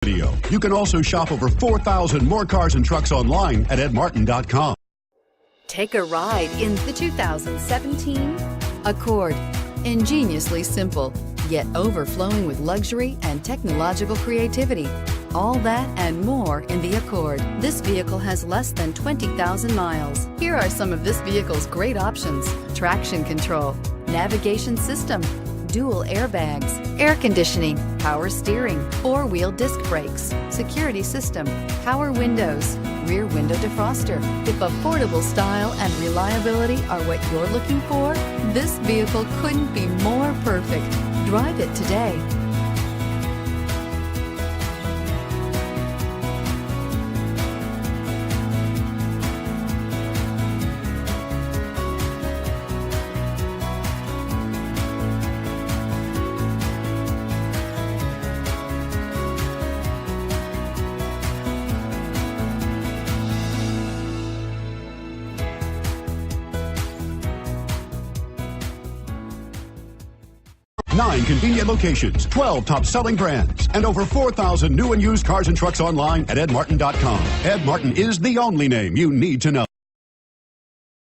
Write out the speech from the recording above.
video. You can also shop over 4,000 more cars and trucks online at edmartin.com. Take a ride in the 2017 Accord. Ingeniously simple, yet overflowing with luxury and technological creativity. All that and more in the Accord. This vehicle has less than 20,000 miles. Here are some of this vehicle's great options: traction control, navigation system, dual airbags, air conditioning, power steering, four-wheel disc brakes, security system, power windows, rear window defroster. If affordable style and reliability are what you're looking for, this vehicle couldn't be more perfect. Drive it today. Nine convenient locations, 12 top-selling brands, and over 4,000 new and used cars and trucks online at edmartin.com. Ed Martin is the only name you need to know.